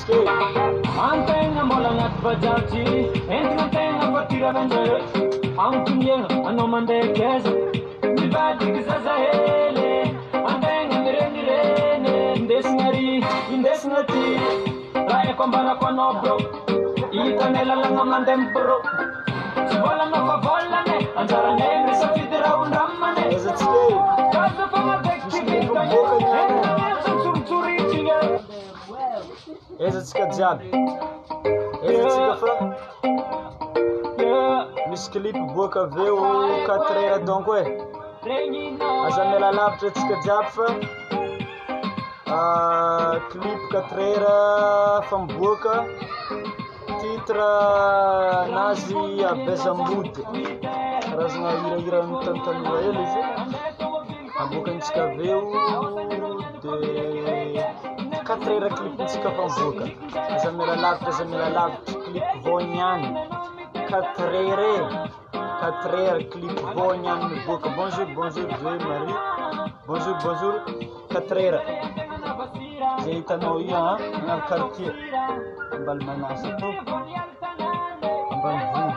Miske Antenga mola ngat bajaji Entenga patira vendere Antunyeng anomande keza Nibadi kizaza hele Antenga mirene Indesngari indesngati Raya kombara kwa nobro Itanela langa mandempro Sibola no favolane Anjara neme sa fidira undamane Kaza panga bekti Eza tsika jiaby. Eza tsika fa misy clip boaka aveo 4 heures donc hoe aza miala lavitra tsika jiaby fa clip 4 heures fa miboaka titre nazy Abezambody karazagna hirahira mitanotanora hely izy aboakantsika aveo de 4 heures clip ntsika fa miboaka aza miala lavitra clip voaniany 4 heures clip voaniany miboaka bonjour Dieu Marie bonjour 4 heures zay hitanao io agnaty quartier ambali manasa to ambanivoly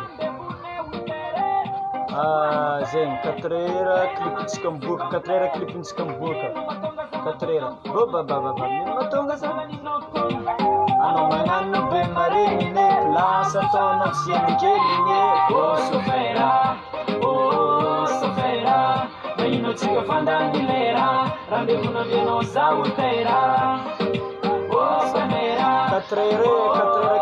zegny 4 heures clip ntsika miboaka 4 heures clip ntsika miboaka 4 heures baba matonga za anao magnano be maregnine place ataonao tsy anikeline sofera maino tsika fandangilera randevona vienao zaotera 4 heures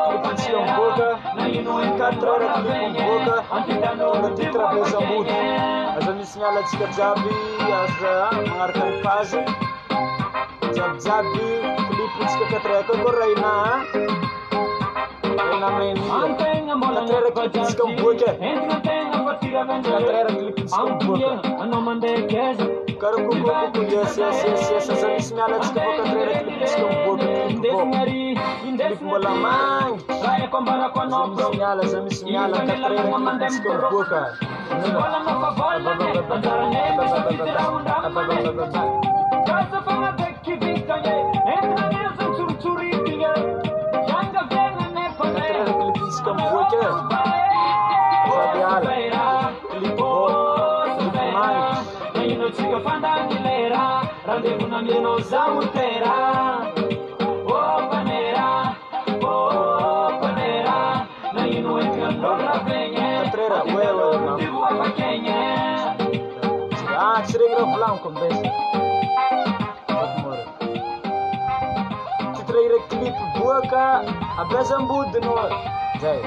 clip ntsika miboaka 4 heures clip miboaka tonga titre Abezambody aza misy miala tsika jiaby aza magnaraka ny page jiaby clip ntsika 4 heures kokoa raina meni 4 heures clip ntsika miboaka 4 heures clip ntsika miboaka karakoko yes aza misy miala tsika fa 4 heures clip ntsika miboaka clip mbola mangitry aza misy miala 4 heures clip ntsika miboaka Randevuna mieno zautera panera na ino ekandora venye divu apakenye tsy regny raha volagniko mbesa titre ire clip boaka Abezambody no zay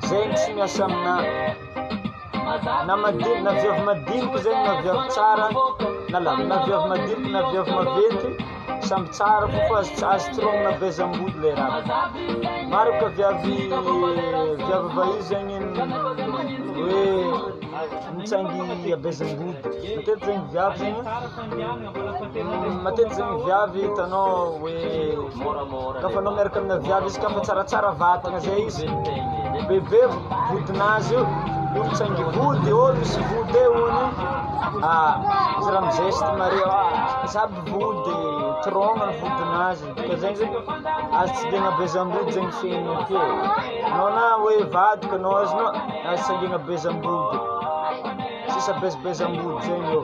zegny tsy miasa amina na viavy madiniky zegny na viavy tsara na viavy madiniky na viavy maventy samby tsara fa azo tirognona Abezambody le raha maro ka viavy vahiny zegny hoe mitsangy Abezambody matety zegny viavy hitanao hoe kafa anao miaraka amina viavy izy kafa tsaratsara vatagna zay izy bebe vodinazy io mitsangy vody misy vody ony izy raha mizeste mare sady vody tirognana vodinazy ka zegny azo tsy degna Abezambody zegny fiaigna ake anao na hoe vadika anao azonao azo tsangegna Abezambody sisa Abezambody zegny io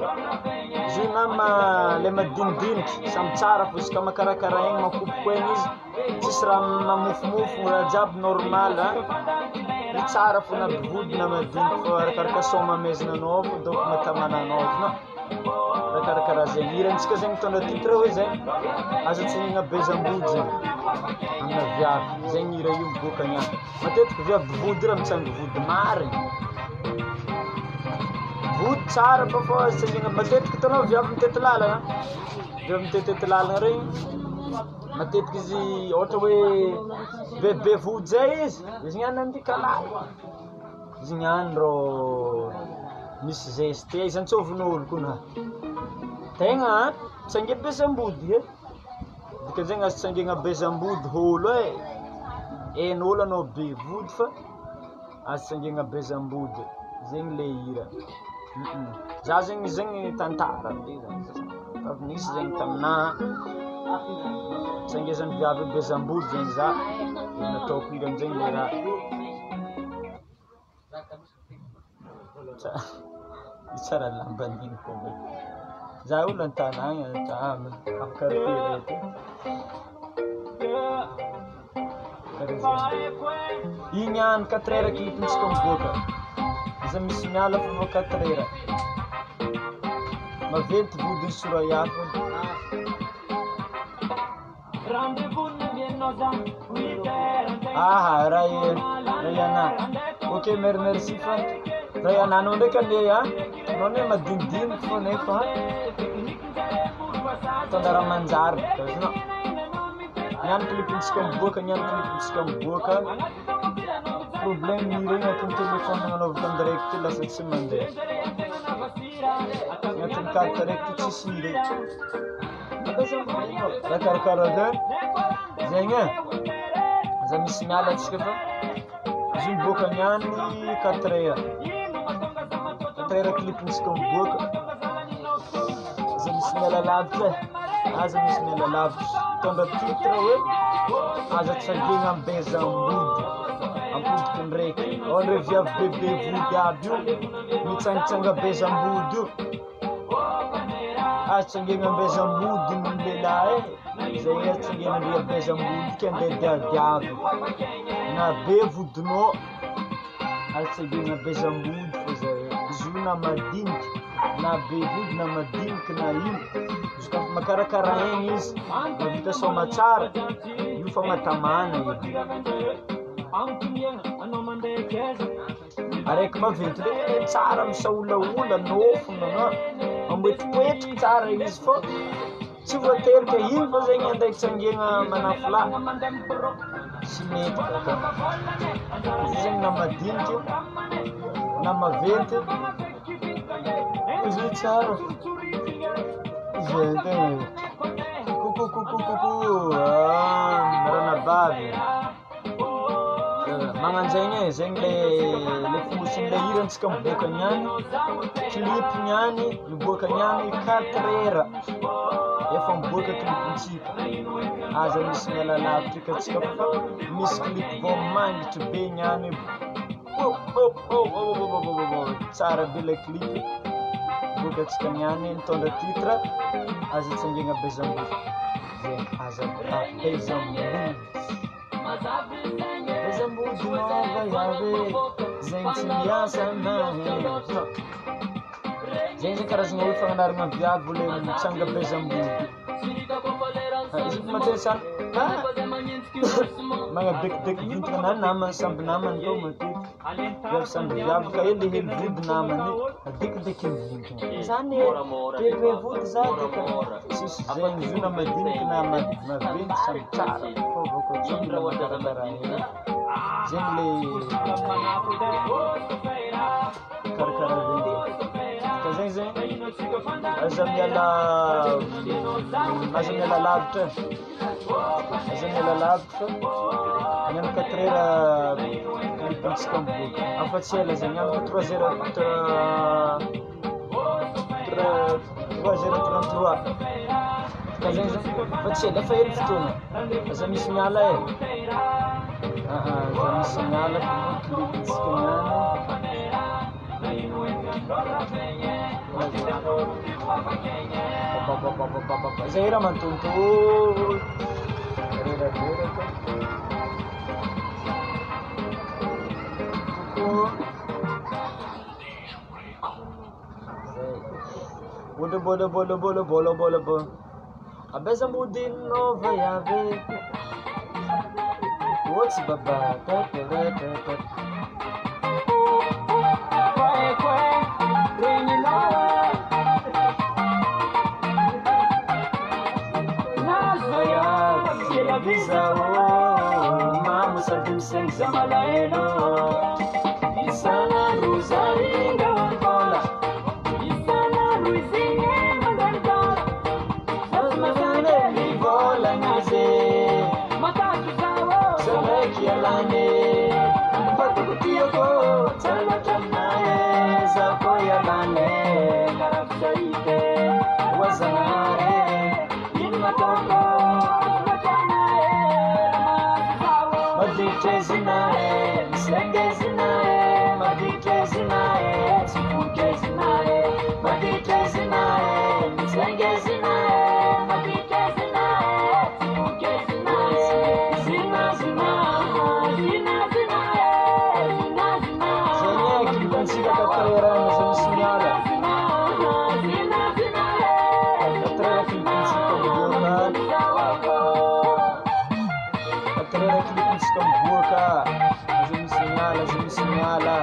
izy io na le madinidiniky samby tsara fa izy ka makarakara egny makopoko egny izy tsisy raha mamofomofo raha jiaby normal io tsara fo na vody na madiniky fa arakaraka somamezina anao fo donc matamana anao no arakaraka zegny irantsika zegny mitondra titre hoe zegny azo tsenegna Abezambody zegny amina viavy zegny ira io miboaka niany matetiky viavy vody raha mitsangy vody marigny vody tsara fa azo tsangegna matetiky hitanao viavy mitety lalagna regny matetiky izy ohatra hoe bebe vody zay izy niany andika lala izy niany ro misy zeste izy antsovin'olo koa tegna tsangy Abezambody dika zegny azo tsangegna Abezambody olo en'olo anao be vody fa azo tsangegna Abezambody zegny le hira za zegny tantara avy nisy zegny tamina Sangezany viavy bezambody zegny za nataoko iry amizay le raha tsara lamban'igny koa za olo an-tanagna afaka rety igny any 4 heures clipintsika miboaka za misy miala fa 4 heures maventy vodiny soroyako Rayana ok merci fa Rayana anao ndraiky ane anao ne madinidiniky fô nefa tonga raha manjary no niany clipintsika miboaka problème miregny agnatin'ny téléphone nagnanovako am direct lasa tsy mandeha agnatin'ny carte direct tsisy ire raha karakaraha zegny za misy miala atsika fa izy miboaka niany 4 heures clipintsika miboaka za misy miala lavitra aza misy miala lavitra tondra titre hoe aza tsangegna ambezambody ampodiky ndraiky ondre viavy bebe vody aby io mitsangitsanga bezambody io atsangegna ambezambody ny lehilahy zay atsangegna ndre bezambody ke andeha diadiavy na be vodinao atsangegna bezambody fa zay izy io na madiniky na be vody na madiniky na ino izy ka makarakara egny izy mavita soma tsara io fa matamana araiky maventy le tsara misaolaola nofona ambetipoetriky tsara izy fô tsy voaterika ino fa zegny andeha tsangegna manafila sy mety izy zegny na madiniky na maventy izy tsara ranabavy magnanjaigny zegny le fonosiny le hirantsika miboaka niany clip niany miboaka niany 4 heures efa miboaka clipintsika aza misy miala lavitra ikatsika fa misy clip vao mangitry be niany tsara be le clip miboaka atsika niany mitondra titre aza tsangegna bezambody zegny aza bezambody bezambody navayave zegny tsy miasa nahe zegny karazagna hoe fagnanaragna viavy le mitsanga bezambody izy matesana magnabekibeky vintana na namany samby namany koa matetiky viavy samby viavy ka le hely vody namany adekideky vintana zany bebe vody za deka sisy zegny izy io na madiniky na maventy samby tsara fôvako tsondra karakaraha zegny le karakaraha zegny zegny aza miala lavitra niany 4 heures clipintsika miboaka afa-tsy ela zegny niany 3 heures 3h33 ka zegny zegny fa tsy ela efa hely fotoana aza misy miala za misy miala clipintsika niany zay raha mantonto reraderaka bola abezambody novayave otsy babata Mama sadim sing zamalaelo Isana Rosaringa Angola Isana Luizinha Mandargala Asmazane Rivola Naze Matatu Zawo Saleki Alane Patukutioko Salakanae Zakoya Lane Karabshaite Wazanare Inmatoko maditra zinae, mislenge zinae, maditra zinae, tsifuke zinae, maditra zinae, mislenge zinae, maditra zinae, tsifuke zinae, zina zina, zina zinae, zina zina. Zenye kilipansika katrera na zimsinyala. Zina zinae, katrera kilipansika budoka. Katrera kilipansika budoka. Zimsinyala, zimsinyala.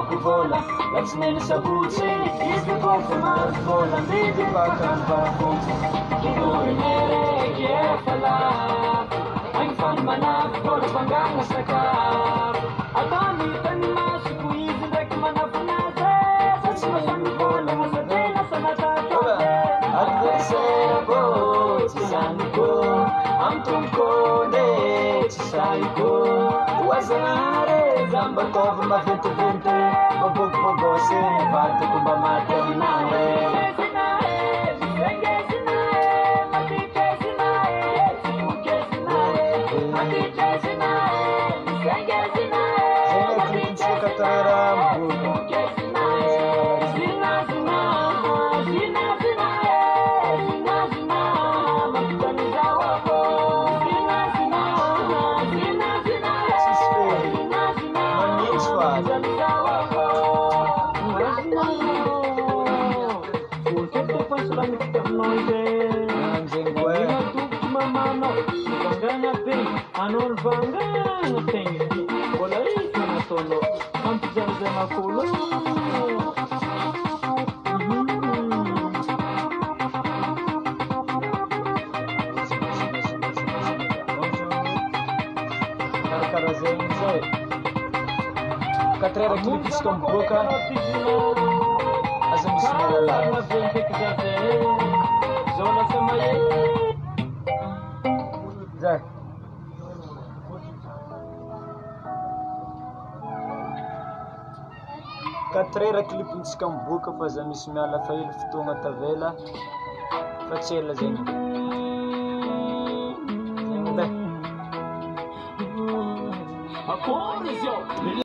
Kuvola, latsneni sabuci, izde kofama vola, vidi bakan bakunci. Kinuri mere kiefala, ang fan manaf, vola bangang sakap. Atami tani masuku izin rek manafunaze, satsmasami vola masadena sanatakaze. Adversera bo, tisaniko, amtumkode, tisaiko, wazanare, zamba kova mavente-vente. Bogose, vate kumba mate nawe. Anul bangana tengi, wala itu na solo, antu jaza makulo. Cara zenze, katrera klipis com boca, azam sinala. Zona samaye. Zai. Katrera klipintsika miboaka fa za misy miala fa hely fotoagna tavela fa tsy ela zegny. Zegny